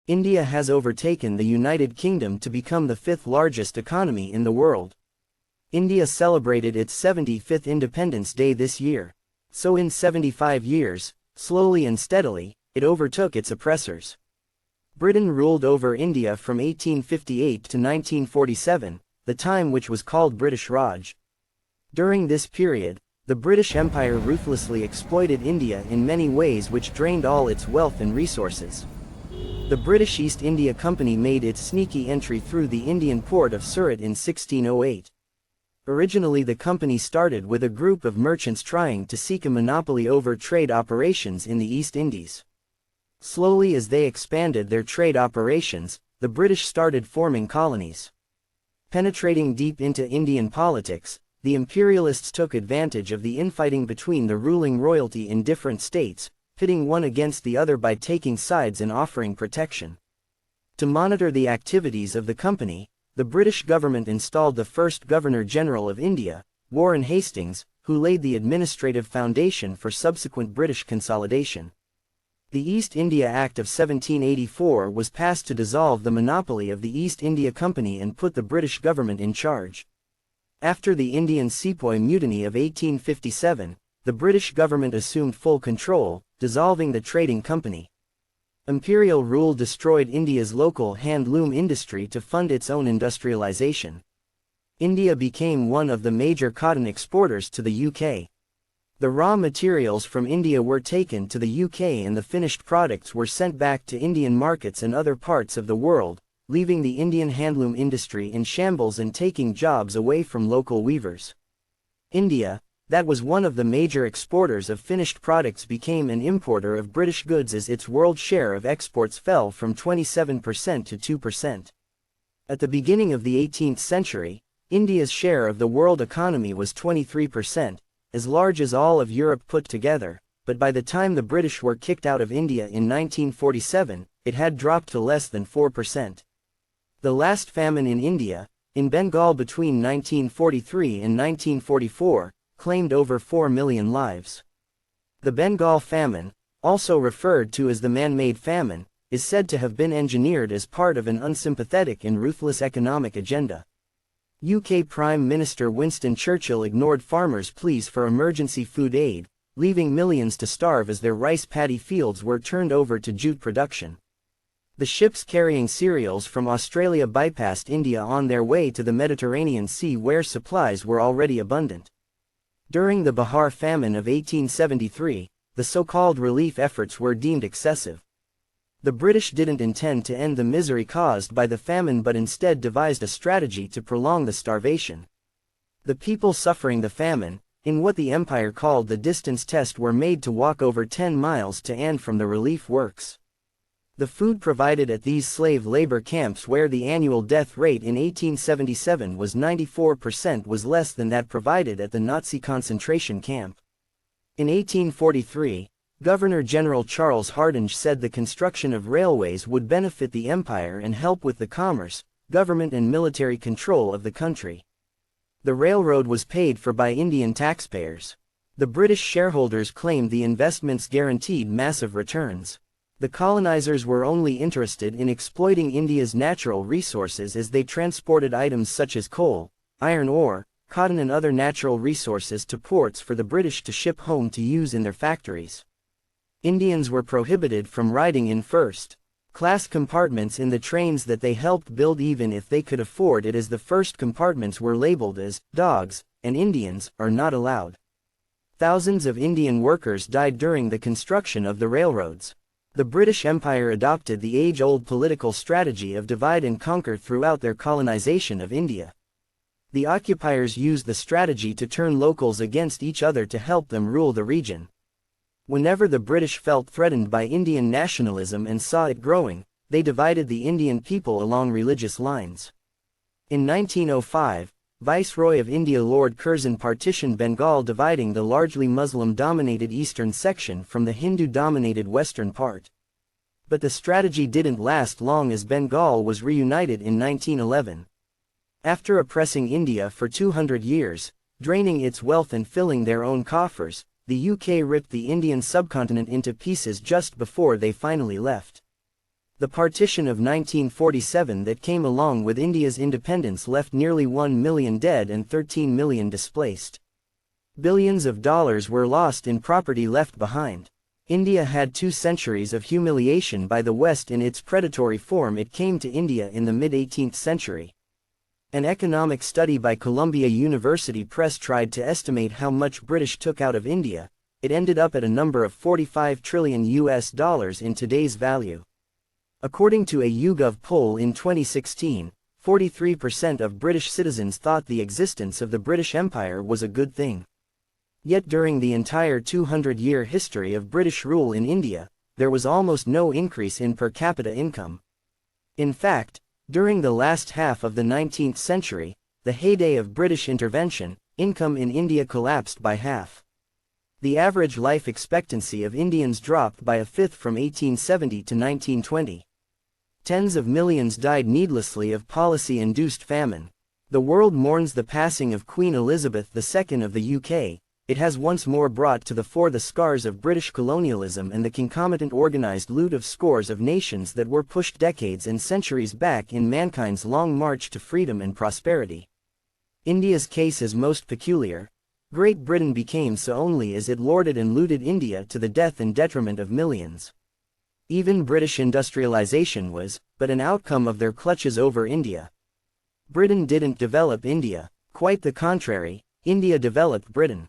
India has overtaken the United Kingdom to become the fifth largest economy in the world. India celebrated its 75th Independence Day this year. So in 75 years, slowly and steadily, it overtook its oppressors. Britain ruled over India from 1858 to 1947, the time which was called British Raj. During this period, the British Empire ruthlessly exploited India in many ways which drained all its wealth and resources. The British East India Company made its sneaky entry through the Indian port of Surat in 1608. Originally the company started with a group of merchants trying to seek a monopoly over trade operations in the East Indies. Slowly as they expanded their trade operations, the British started forming colonies. Penetrating deep into Indian politics, the imperialists took advantage of the infighting between the ruling royalty in different states, pitting one against the other by taking sides and offering protection. To monitor the activities of the company, the British government installed the first Governor-General of India, Warren Hastings, who laid the administrative foundation for subsequent British consolidation. The East India Act of 1784 was passed to dissolve the monopoly of the East India Company and put the British government in charge. After the Indian Sepoy Mutiny of 1857, the British government assumed full control, dissolving the trading company. Imperial rule destroyed India's local hand-loom industry to fund its own industrialization. India became one of the major cotton exporters to the UK. The raw materials from India were taken to the UK and the finished products were sent back to Indian markets and other parts of the world, leaving the Indian handloom industry in shambles and taking jobs away from local weavers. India, that was one of the major exporters of finished products, became an importer of British goods as its world share of exports fell from 27% to 2%. At the beginning of the 18th century, India's share of the world economy was 23%, as large as all of Europe put together, but by the time the British were kicked out of India in 1947, it had dropped to less than 4%. The last famine in India, in Bengal between 1943 and 1944, claimed over 4 million lives. The Bengal famine, also referred to as the man-made famine, is said to have been engineered as part of an unsympathetic and ruthless economic agenda. UK Prime Minister Winston Churchill ignored farmers' pleas for emergency food aid, leaving millions to starve as their rice paddy fields were turned over to jute production. The ships carrying cereals from Australia bypassed India on their way to the Mediterranean Sea where supplies were already abundant. During the Bihar famine of 1873, the so-called relief efforts were deemed excessive. The British didn't intend to end the misery caused by the famine but instead devised a strategy to prolong the starvation. The people suffering the famine, in what the Empire called the distance test, were made to walk over 10 miles to and from the relief works. The food provided at these slave labor camps, where the annual death rate in 1877 was 94%, was less than that provided at the Nazi concentration camp. In 1843, Governor-General Charles Hardinge said the construction of railways would benefit the empire and help with the commerce, government and military control of the country. The railroad was paid for by Indian taxpayers. The British shareholders claimed the investments guaranteed massive returns. The colonizers were only interested in exploiting India's natural resources as they transported items such as coal, iron ore, cotton and other natural resources to ports for the British to ship home to use in their factories. Indians were prohibited from riding in first-class compartments in the trains that they helped build, even if they could afford it, as the first compartments were labeled as dogs, and Indians are not allowed. Thousands of Indian workers died during the construction of the railroads. The British Empire adopted the age-old political strategy of divide and conquer throughout their colonization of India. The occupiers used the strategy to turn locals against each other to help them rule the region. Whenever the British felt threatened by Indian nationalism and saw it growing, they divided the Indian people along religious lines. In 1905, Viceroy of India Lord Curzon partitioned Bengal, dividing the largely Muslim-dominated eastern section from the Hindu-dominated western part. But the strategy didn't last long, as Bengal was reunited in 1911. After oppressing India for 200 years, draining its wealth and filling their own coffers, the UK ripped the Indian subcontinent into pieces just before they finally left. The partition of 1947 that came along with India's independence left nearly 1 million dead and 13 million displaced. Billions of dollars were lost in property left behind. India had 2 centuries of humiliation by the West in its predatory form. It came to India in the mid-18th century. An economic study by Columbia University Press tried to estimate how much British took out of India. It ended up at a number of 45 trillion US dollars in today's value. According to a YouGov poll in 2016, 43% of British citizens thought the existence of the British Empire was a good thing. Yet during the entire 200-year history of British rule in India, there was almost no increase in per capita income. In fact, during the last half of the 19th century, the heyday of British intervention, income in India collapsed by half. The average life expectancy of Indians dropped by a fifth from 1870 to 1920. Tens of millions died needlessly of policy-induced famine. The world mourns the passing of Queen Elizabeth II of the UK. It has once more brought to the fore the scars of British colonialism and the concomitant organized loot of scores of nations that were pushed decades and centuries back in mankind's long march to freedom and prosperity. India's case is most peculiar. Great Britain became so only as it lorded and looted India to the death and detriment of millions. Even British industrialization was but an outcome of their clutches over India. Britain didn't develop India, quite the contrary, India developed Britain.